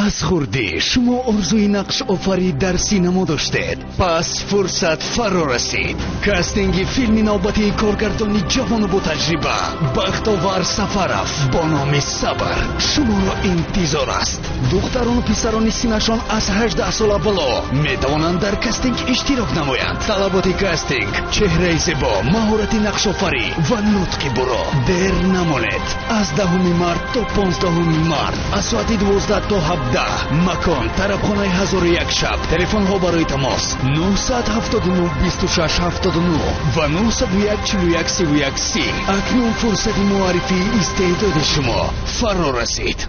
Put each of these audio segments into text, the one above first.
از خردی شما ارزوی نقش آفرید در سینما داشتید، پس فرصت فرا رسید. کاستینگ فیلم نوبتی کارگردانی جوان با تجربه بختاور سفرف با نام صبر شما را انتظار است. دختران و پسران سینشان از 18 سال بالا می توانند در کاستینگ اشتراک نمایند. طلبات کاستینگ: چهره زیبا، مهارت نقش آفری و نطق برا. دیر نمانید. از 10 مارس تا 15 مارس از ساعت 12 تا 17. مکان: طربخانه 1001 شب. تلفن ها برای تماس 979 26 79 و 901 41 31 30. اکنون فرصت معرفی استعداد شما فرا رسید.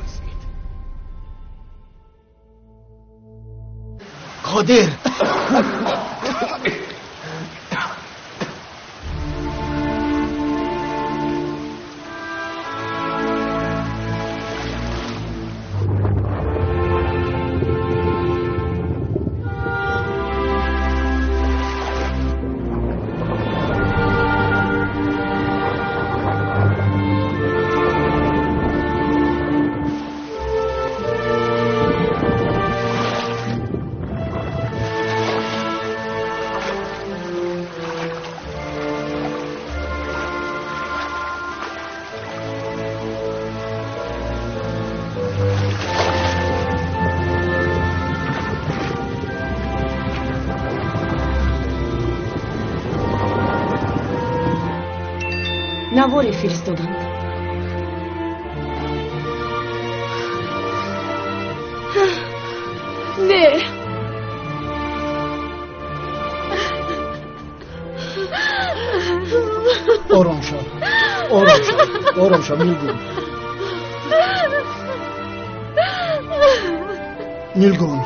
قادر نواری فرستادند. نه آرام شو آرام شو نیلگون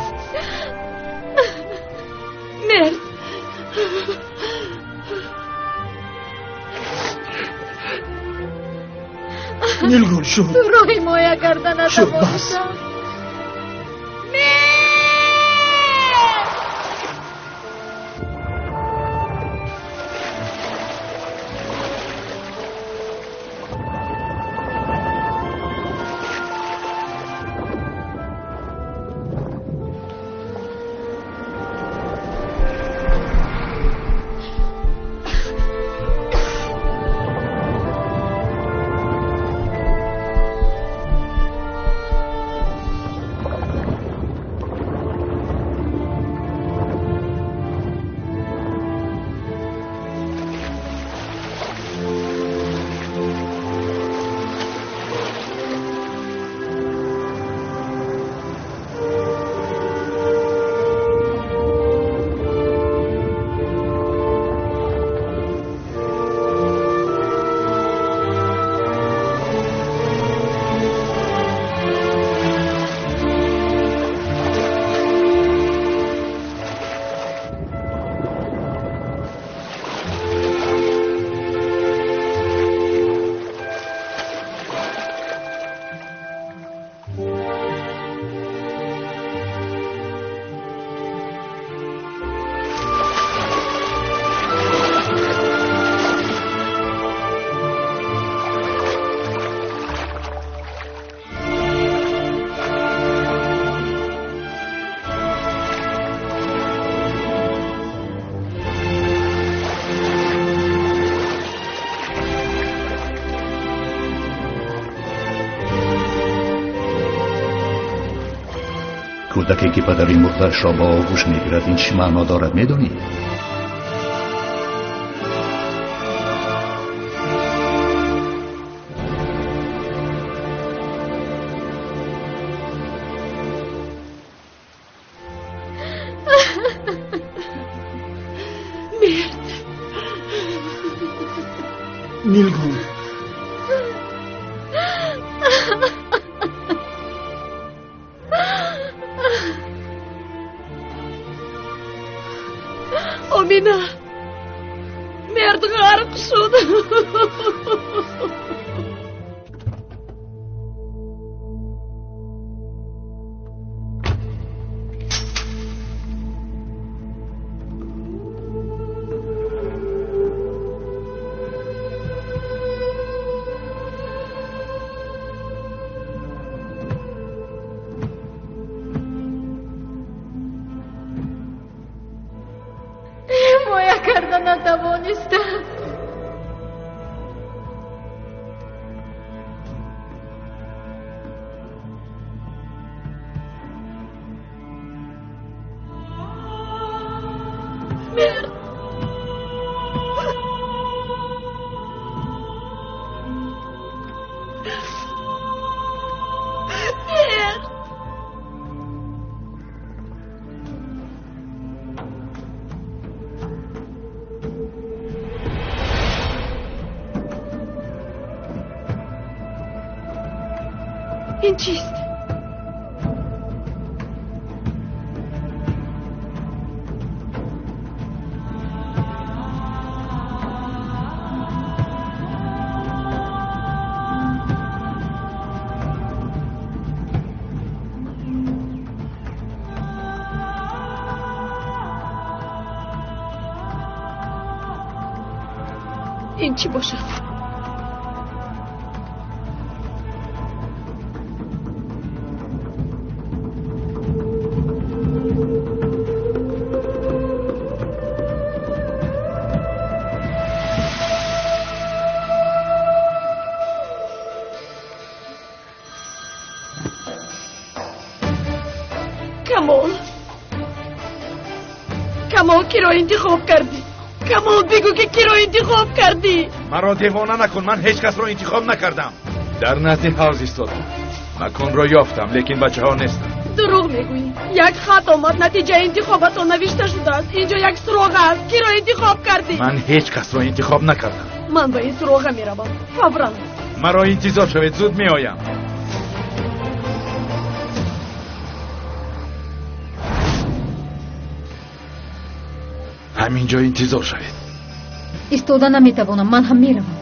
مرد نیلگون شد روی مایا کردن شد بس. کودکی که پدر مرتش را با آغوش میگیرد این چی معنا دارد میدانی؟ نیلگون آمینا مرد غرق شد. نتوانستم. مرد این چیست؟ این چی باشد؟ کمال کی رو انتخاب کردی؟ کمال بگو که کی رو انتخاب کردی؟ مرا دیوانه نکن، من هیچ کس را انتخاب نکردم. در نزد حوض ایستادم، مکان را یافتم لیکن بچه ها نیستن. دروغ میگویی. یک خط آمد نتیجه انتخابات نوشته شده است. اینجا یک سراغ است. کی را انتخاب کردی؟ من هیچ کس را انتخاب نکردم. من به این سراغ میروم فوراً. مرا انتظار شوید، زود میآیم. همینجا انتظار شوید. ایستاده نمیتوانم، من هم میروم.